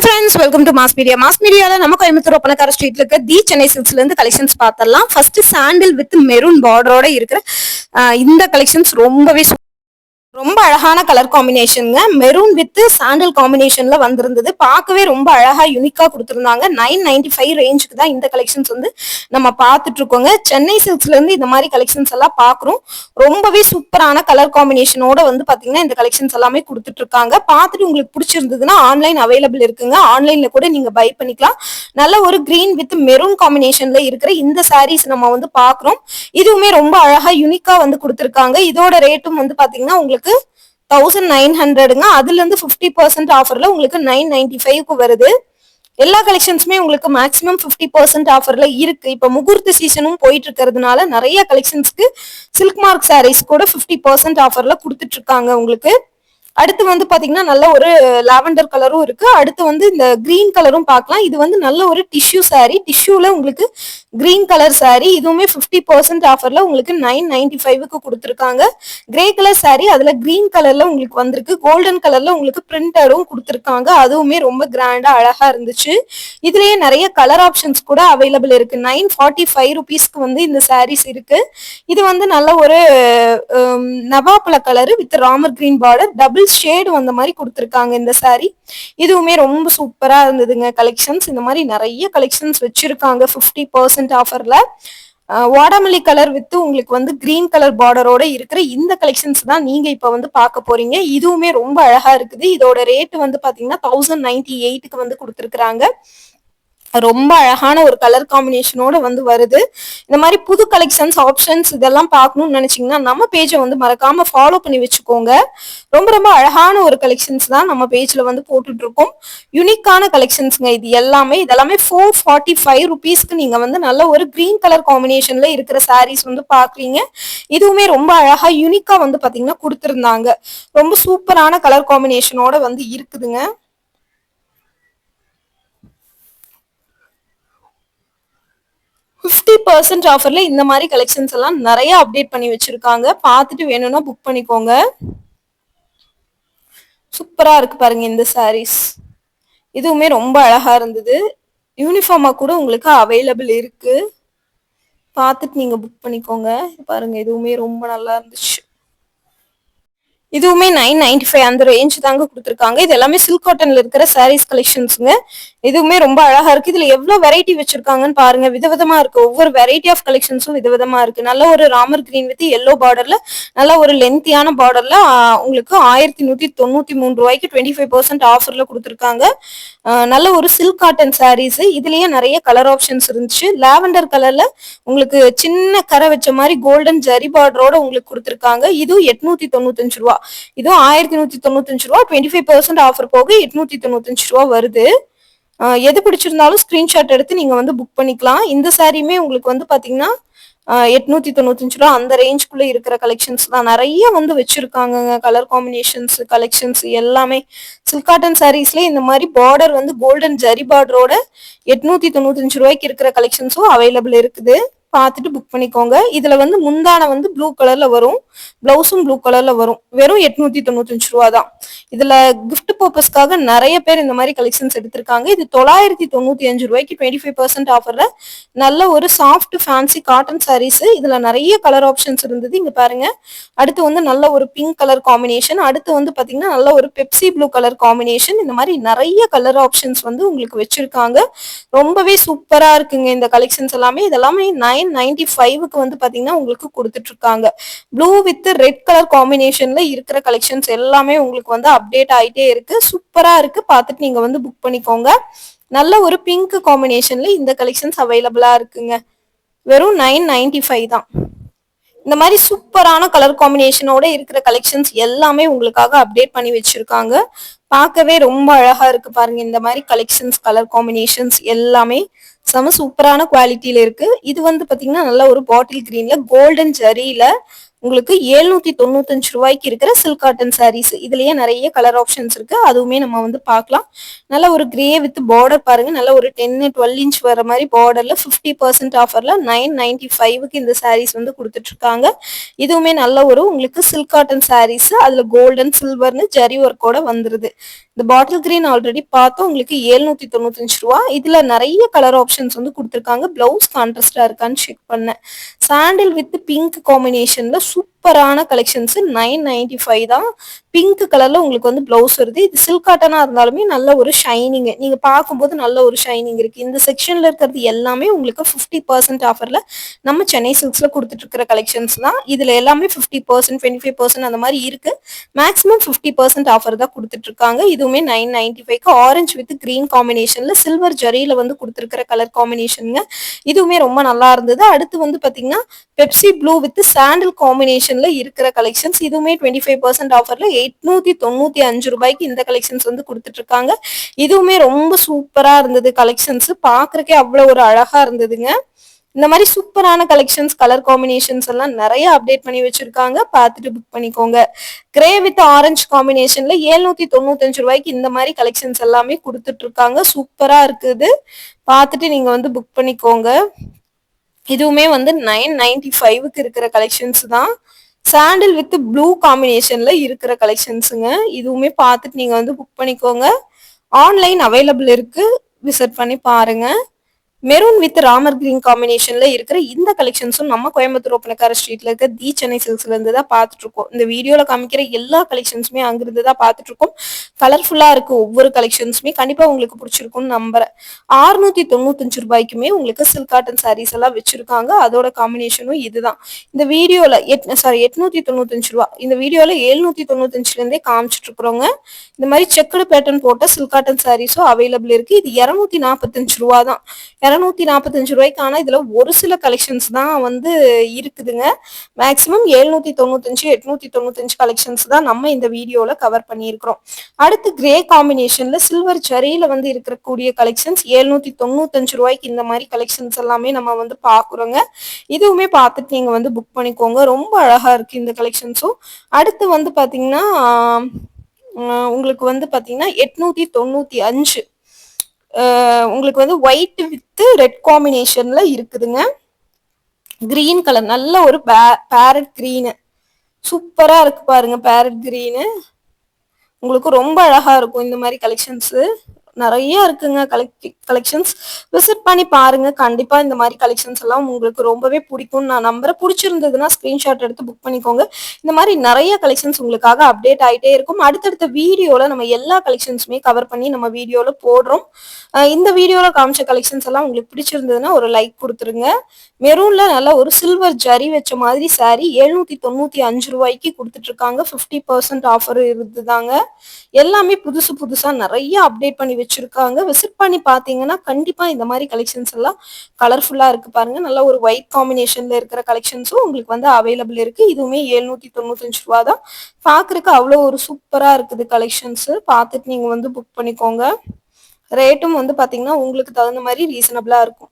Friends, welcome to mass media. Mass மீடியால நம்ம கோயம்புத்தூர் ஒப்பனக்கார ஸ்ட்ரீட்ல இருக்க தி சென்னை சில்க்ஸ்ல இருந்து கலெக்ஷன்ஸ் பார்த்தரலாம். ஃபர்ஸ்ட் சாண்டில் வித் மெரூன் பார்டரோட இருக்கிற இந்த கலெக்ஷன்ஸ் ரொம்ப அழகான கலர் காம்பினேஷனுங்க. மெரூன் வித் சாண்டல் காம்பினேஷன்ல வந்திருந்தது. பார்க்கவே ரொம்ப அழகா யூனிக்கா கொடுத்திருந்தாங்க. 995 ரேஞ்சுக்கு தான் இந்த கலெக்ஷன்ஸ் நம்ம பார்த்துட்டு இருக்கோங்க. சென்னை சில்க்ஸ்ல இருந்து இந்த மாதிரி கலெக்ஷன்ஸ் எல்லாம் பாக்குறோம். ரொம்பவே சூப்பரான கலர் காம்பினேஷனோட பாத்தீங்கன்னா இந்த கலெக்ஷன்ஸ் எல்லாமே கொடுத்துட்டு இருக்காங்க. பார்த்துட்டு உங்களுக்கு பிடிச்சிருந்ததுன்னா ஆன்லைன் அவைலபிள் இருக்குங்க. ஆன்லைன்ல கூட நீங்க பை பண்ணிக்கலாம். நல்ல ஒரு கிரீன் வித் மெரூன் காம்பினேஷன்ல இருக்கிற இந்த சாரீஸ் நம்ம பாக்குறோம். இதுவுமே ரொம்ப அழகா யூனிக்கா கொடுத்திருக்காங்க. இதோட ரேட்டும் பாத்தீங்கன்னா உங்களுக்கு 1900ங்க. அதுல இருந்து 50% ஆஃபர்ல உங்களுக்கு 995க்கு வருது. எல்லா கலெக்ஷன்ஸுமே உங்களுக்கு மேக்ஸிமம் 50% ஆஃபர்ல இருக்கு. இப்ப முகூர்த்த சீசனும் போயிட்டு இருக்கிறதுனால நிறைய கலெக்ஷன்ஸ்க்கு சில்க் மார்க் சாரீஸ் கூட 50% ஆஃபர்ல கொடுத்துட்டு இருக்காங்க உங்களுக்கு. அடுத்து பாத்தீங்கன்னா நல்ல ஒரு லாவெண்டர் கலரும் இருக்கு. அடுத்து இந்த கிரீன் கலரும் பார்க்கலாம். இது நல்ல ஒரு டிஷ்யூ சாரி. டிஷ்யூல உங்களுக்கு கிரீன் கலர் சாரி. இதுவுமே 50% ஆஃபர்ல உங்களுக்கு 995க்கு கொடுத்துருக்காங்க. கிரே கலர் சாரி, அதுல கிரீன் கலர்ல உங்களுக்கு வந்திருக்கு. கோல்டன் கலர்ல உங்களுக்கு பிரிண்டடும் கொடுத்துருக்காங்க. அதுவுமே ரொம்ப கிராண்டா அழகா இருந்துச்சு. இதுலயே நிறைய கலர் ஆப்ஷன்ஸ் கூட அவைலபிள் இருக்கு. 945 ருபீஸ்க்கு இந்த சாரீஸ் இருக்கு. இது நல்ல ஒரு நவாப்பழ colour with Ramar green border double shade வந்த மாதிரி கொடுத்திருக்காங்க இந்த சாரி. இதுவுமே ரொம்ப சூப்பரா இருந்ததுங்க கலெக்ஷன்ஸ். இந்த மாதிரி நிறைய கலெக்ஷன்ஸ் வச்சிருக்காங்க 50% ஆஃபர்ல. வாடாமல்லி கலர் வித் உங்களுக்கு கிரீன் கலர் பார்டரோட இருக்கிற இந்த கலெக்ஷன்ஸ் தான் நீங்க இப்ப பார்க்க போறீங்க. இதுவுமே ரொம்ப அழகா இருக்குது. இதோட ரேட் பாத்தீங்கன்னா 1098க்கு கொடுத்திருக்காங்க. ரொம்ப அழகான ஒரு கலர் காம்பினேஷனோட வருது. இந்த மாதிரி புது கலெக்ஷன்ஸ் ஆப்ஷன்ஸ் இதெல்லாம் பார்க்கணும்னு நினைச்சீங்கன்னா நம்ம பேஜை மறக்காம ஃபாலோ பண்ணி வச்சுக்கோங்க. ரொம்ப ரொம்ப அழகான ஒரு கலெக்ஷன்ஸ் தான் நம்ம பேஜ்ல போட்டுட்டு இருக்கோம். யூனிக்கான கலெக்ஷன்ஸ்ங்க. இதெல்லாமே 445 ருபீஸ்க்கு நீங்க நல்ல ஒரு கிரீன் கலர் காம்பினேஷன்ல இருக்கிற சாரீஸ் பாக்குறீங்க. இதுவுமே ரொம்ப அழகா யூனிக்கா பாத்தீங்கன்னா கொடுத்திருந்தாங்க. ரொம்ப சூப்பரான கலர் காம்பினேஷனோட இருக்குதுங்க. %50 ஆஃபர்ல இந்த மாதிரி கலெக்ஷன்ஸ் எல்லாம் நிறைய அப்டேட் பண்ணி வச்சிருக்காங்க. பார்த்துட்டு வேணும்னா புக் பண்ணிக்கோங்க. சூப்பரா இருக்கு பாருங்க இந்த சாரீஸ். இதுவுமே ரொம்ப அழகா இருந்தது. யூனிஃபார்மா கூட உங்களுக்கு அவைலபிள் இருக்கு. பார்த்துட்டு நீங்க புக் பண்ணிக்கோங்க. பாருங்க இதுவுமே ரொம்ப நல்லா இருந்துச்சு. இதுவுமே 995 அந்த ரேஞ்ச் தாங்க கொடுத்துருக்காங்க. இது எல்லாமே சில்க் காட்டன்ல இருக்கிற சாரீஸ் கலெக்ஷன்ஸுங்க. இதுவுமே ரொம்ப அழகா இருக்கு. இதுல எவ்வளவு வெரைட்டி வச்சிருக்காங்கன்னு பாருங்க. விதவிதமா இருக்கு. ஒவ்வொரு வெரைட்டி ஆஃப் கலெக்ஷன்ஸும் விதவிதமா இருக்கு. நல்ல ஒரு ராமர் கிரீன் வித் எல்லோ பார்டர்ல நல்ல ஒரு லென்த்தியான பார்டர்ல உங்களுக்கு 1193 ரூபாய்க்கு 25% ஆஃபர்ல கொடுத்துருக்காங்க. நல்ல ஒரு சில்க் காட்டன் சாரீஸ். இதுலயே நிறைய கலர் ஆப்ஷன்ஸ் இருந்துச்சு. லாவெண்டர் கலர்ல உங்களுக்கு சின்ன கரை வச்ச மாதிரி கோல்டன் ஜரி பார்டரோட உங்களுக்கு கொடுத்துருக்காங்க. இதுவும் 895 ரூபா. இதுவும் 1195 ரூபா. 25% ஆஃபர் போக 895 ரூபா வருது. எது பிடிச்சிருந்தாலும் ஸ்கிரீன்ஷாட் எடுத்து நீங்க புக் பண்ணிக்கலாம். இந்த சாரியுமே உங்களுக்கு பாத்தீங்கன்னா 895 ரூபா அந்த ரேஞ்சுக்குள்ள இருக்கிற கலெக்ஷன்ஸ் தான் நிறைய வச்சிருக்காங்க. கலர் காம்பினேஷன்ஸ் கலெக்ஷன்ஸ் எல்லாமே சில்க் காட்டன் சாரீஸ்ல இந்த மாதிரி பார்டர் கோல்டன் ஜரி பார்டரோட 895 ரூபாய்க்கு இருக்கிற கலெக்ஷன்ஸும் அவைலபிள் இருக்குது. பார்த்துட்டு புக் பண்ணிக்கோங்க. இதுல முந்தான ப்ளூ கலர்ல வரும். பிளவுஸும் ப்ளூ கலர்ல வரும். வெறும் 895 ரூபா தான். இதுல கிஃப்ட் பர்பஸ்க்காக நிறைய பேர் இந்த மாதிரி கலெக்ஷன்ஸ் எடுத்திருக்காங்க. இது 995 ரூபாய்க்கு 25% ஆஃபர்ல நல்ல ஒரு சாஃப்ட் ஃபேன்சி காட்டன் சாரீஸ். இதுல நிறைய கலர் ஆப்ஷன்ஸ் இருந்தது. இங்க பாருங்க. அடுத்து நல்ல ஒரு பிங்க் கலர் காம்பினேஷன். அடுத்து பாத்தீங்கன்னா நல்ல ஒரு பெப்சி ப்ளூ கலர் காம்பினேஷன். இந்த மாதிரி நிறைய கலர் ஆப்ஷன்ஸ் உங்களுக்கு வச்சிருக்காங்க. ரொம்பவே சூப்பரா இருக்குங்க இந்த கலெக்ஷன்ஸ் எல்லாமே. இதெல்லாமே 995க்கு பாத்தீங்கன்னா உங்களுக்கு கொடுத்துட்டு இருக்காங்க. ப்ளூ வித் ரெட் கலர் காம்பினேஷன்ல இருக்கிற கலெக்ஷன்ஸ் எல்லாமே உங்களுக்கு அப்டேட் ஆயிட்டே இருக்கு. சூப்பரா இருக்கு. பார்த்துட்டு நீங்க புக் பண்ணிக்கோங்க. நல்ல ஒரு பிங்க் காம்பினேஷன்ல இந்த கலெக்ஷன்ஸ் அவைலபிளா இருக்குங்க. வெறும் 995 தான். இந்த மாதிரி சூப்பரான கலர் காம்பினேஷனோட இருக்கிற கலெக்ஷன்ஸ் எல்லாமே உங்களுக்காக அப்டேட் பண்ணி வச்சிருக்காங்க. பார்க்கவே ரொம்ப அழகா இருக்கு பாருங்க. இந்த மாதிரி கலெக்ஷன்ஸ் கலர் காம்பினேஷன்ஸ் எல்லாமே செம சூப்பரான குவாலிட்டியில இருக்கு. இது பாத்தீங்கன்னா நல்ல ஒரு பாட்டில் கிரீன்ல கோல்டன் ஜரியில உங்களுக்கு 795 ரூபாய்க்கு இருக்கிற சில்க் காட்டன் சாரீஸ். இதுலயே நிறைய கலர் ஆப்ஷன்ஸ் இருக்கு. அதுவுமே நம்ம பார்க்கலாம். நல்ல ஒரு கிரே வித் பார்டர் பாருங்க. நல்ல ஒரு 10-12 இன்ச் வர மாதிரி பார்டர்ல 50% ஆஃபர்ல 995க்கு இந்த சாரீஸ் கொடுத்துட்டு இருக்காங்க. இதுவுமே நல்ல ஒரு உங்களுக்கு சில்க் காட்டன் சாரீஸ். அதுல கோல்டன் சில்வர்னு ஜரி ஒர்க்கோட வந்துருது. இந்த பாட்டில் கிரீன் ஆல்ரெடி பார்த்தோம், உங்களுக்கு 795 ரூபா. இதுல நிறைய கலர் ஆப்ஷன்ஸ் வந்து கொடுத்துருக்காங்க. பிளவுஸ் கான்ட்ராஸ்டா இருக்கான்னு செக் பண்ணேன். சாண்டில் வித் பிங்க் காம்பினேஷன்ல சூப்பரான கலெக்ஷன்ஸ் 995 தான். பிங்க் கலர்ல உங்களுக்கு வந்து பிளவுஸ் வருது. இது சில்க் காட்டனா இருந்தாலுமே நல்ல ஒரு ஷைனிங், நீங்க பார்க்கும்போது நல்ல ஒரு ஷைனிங் இருக்கு. இந்த செக்ஷன்ல இருக்கிறது எல்லாமே உங்களுக்கு 50% ஆஃபர்ல நம்ம சென்னை சில்க்ஸ்ல கொடுத்துட்டு இருக்கிற கலெக்ஷன்ஸ் தான். இதுல எல்லாமே 50%, 25% அந்த மாதிரி இருக்கு. மேக்ஸிமம் 50% ஆஃபர் தான் கொடுத்துட்டு இருக்காங்க. இதுவுமே 995க்கு ஆரஞ்சு வித் கிரீன் காம்பினேஷன்ல சில்வர் ஜரியில வந்து கொடுத்துருக்கிற கலர் காம்பினேஷனுங்க. இதுவுமே ரொம்ப நல்லா இருந்தது. அடுத்து வந்து பாத்தீங்கன்னா பெப்சி ப்ளூ வித் சாண்டில் காம்பினேஷன்ல இருக்கிற கலெக்ஷன்ஸ். இதுவுமே 25% ஆஃபர்ல 895 ரூபாய்க்கு இந்த கலெக்ஷன்ஸ் வந்து கொடுத்துட்டு இருக்காங்க. இதுவுமே ரொம்ப சூப்பரா இருந்தது. கலெக்ஷன்ஸ் பாக்குறதுக்கே அவ்வளவு ஒரு அழகா இருந்ததுங்க. இந்த மாதிரி சூப்பரான கலெக்ஷன்ஸ், கலர் காம்பினேஷன்ஸ் எல்லாம் நிறைய அப்டேட் பண்ணி வச்சிருக்காங்க. பார்த்துட்டு புக் பண்ணிக்கோங்க. கிரே வித் ஆரஞ்சு காம்பினேஷன்ல 795 ரூபாய்க்கு இந்த மாதிரி கலெக்ஷன்ஸ் எல்லாமே கொடுத்துட்டு இருக்காங்க. சூப்பரா இருக்குது. பார்த்துட்டு நீங்க வந்து புக் பண்ணிக்கோங்க. இதுவுமே வந்து 995க்கு இருக்கிற கலெக்ஷன்ஸ் தான். சாண்டில் வித் ப்ளூ காம்பினேஷன்ல இருக்கிற கலெக்ஷன்ஸுங்க. இதுவுமே பார்த்துட்டு நீங்க வந்து புக் பண்ணிக்கோங்க. ஆன்லைன் அவைலபிள் இருக்கு, விசிட் பண்ணி பாருங்க. மெரூன் வித் ராமர் கிரீன் காம்பினேஷன்ல இருக்கிற இந்த கலெக்ஷன்ஸும் நம்ம கோயம்புத்தூர் ஒப்பனக்கார ஸ்ட்ரீட்ல இருக்க தி சென்னை சில்க்ஸ்ல இருந்து தான் பார்த்துட்டு இருக்கோம். இந்த வீடியோல காமிக்கிற எல்லா கலெக்ஷன்ஸுமே அங்கிருந்து தான் பார்த்துட்டு இருக்கோம். கலர்ஃபுல்லா இருக்கு ஒவ்வொரு கலெக்ஷன்ஸுமே. கண்டிப்பா உங்களுக்கு பிடிச்சிருக்கும்னு நம்புறேன். 695 ரூபாய்க்குமே உங்களுக்கு சில்க் காட்டன் சாரீஸ் எல்லாம் வச்சிருக்காங்க. அதோட காம்பினேஷனும் இதுதான். இந்த வீடியோல 895 ரூபா, இந்த வீடியோல 795ல இருந்தே காமிச்சிட்டு இருக்கிறோங்க. இந்த மாதிரி செக்குடு பேட்டர்ன் போட்ட சில்க் காட்டன் சாரீஸும் அவைலபிள் இருக்கு. இது 245 ரூபா தான். 245 ரூபாய்க்கான இதுல ஒரு சில கலெக்ஷன்ஸ் தான் வந்து இருக்குதுங்க. மேக்சிமம் 795, 895 கலெக்ஷன்ஸ் தான் நம்ம இந்த வீடியோல கவர் பண்ணியிருக்கிறோம். அடுத்து கிரே காம்பினேஷன்ல சில்வர் ஜரியில வந்து இருக்கக்கூடிய கலெக்ஷன்ஸ் 795 ரூபாய்க்கு இந்த மாதிரி கலெக்ஷன்ஸ் எல்லாமே நம்ம வந்து பாக்குறோங்க. இதுவுமே பார்த்துட்டு நீங்க வந்து புக் பண்ணிக்கோங்க. ரொம்ப அழகா இருக்கு இந்த கலெக்ஷன்ஸும். அடுத்து வந்து பாத்தீங்கன்னா உங்களுக்கு வந்து பாத்தீங்கன்னா 895 உங்களுக்கு வந்து ஒயிட் வித் ரெட் காம்பினேஷன்ல இருக்குதுங்க. கிரீன் கலர், நல்ல ஒரு பேரட் கிரீனு, சூப்பரா இருக்கு பாருங்க. பேரட் கிரீனு உங்களுக்கு ரொம்ப அழகா இருக்கும். இந்த மாதிரி கலெக்ஷன்ஸ் நிறைய இருக்குங்க. கலெக்ஷன்ஸ் விசிட் பண்ணி பாருங்க. கண்டிப்பா இந்த மாதிரி கலெக்ஷன்ஸ் எல்லாம் உங்களுக்கு ரொம்பவே பிடிக்கும் நான் நம்புறேன். பிடிச்சிருந்ததுன்னா ஸ்கிரீன்ஷாட் எடுத்து புக் பண்ணிக்கோங்க. இந்த மாதிரி நிறைய கலெக்ஷன்ஸ் உங்களுக்காக அப்டேட் ஆயிட்டே இருக்கும். அடுத்தடுத்த வீடியோல நம்ம எல்லா கலெக்ஷன்ஸுமே கவர் பண்ணி நம்ம வீடியோல போடுறோம். இந்த வீடியோல காமிச்ச கலெக்ஷன்ஸ் எல்லாம் உங்களுக்கு பிடிச்சிருந்ததுன்னா ஒரு லைக் கொடுத்துருங்க. மெரூன்ல நல்ல ஒரு சில்வர் ஜரி வச்ச மாதிரி சாரி 795 ரூபாய்க்கு கொடுத்துட்டு இருக்காங்க. 50% ஆஃபர் இருந்துதாங்க. எல்லாமே புதுசு புதுசா நிறைய அப்டேட் பண்ணி வச்சிருக்காங்க. விசிட் பண்ணி பாத்தீங்கன்னா கண்டிப்பா இந்த மாதிரி கலெக்ஷன்ஸ் எல்லாம் கலர்ஃபுல்லா இருக்கு பாருங்க. நல்ல ஒரு ஒயிட் காம்பினேஷன்ல இருக்கிற கலெக்ஷன்ஸும் உங்களுக்கு வந்து அவைலபிள் இருக்கு. இதுவுமே 795 ரூபா தான். பாக்குறதுக்கு அவ்வளவு ஒரு சூப்பரா இருக்குது கலெக்ஷன்ஸ். பார்த்துட்டு நீங்க வந்து புக் பண்ணிக்கோங்க. ரேட்டும் வந்து பாத்தீங்கன்னா உங்களுக்கு தகுந்த மாதிரி ரீசனபிளா இருக்கும்.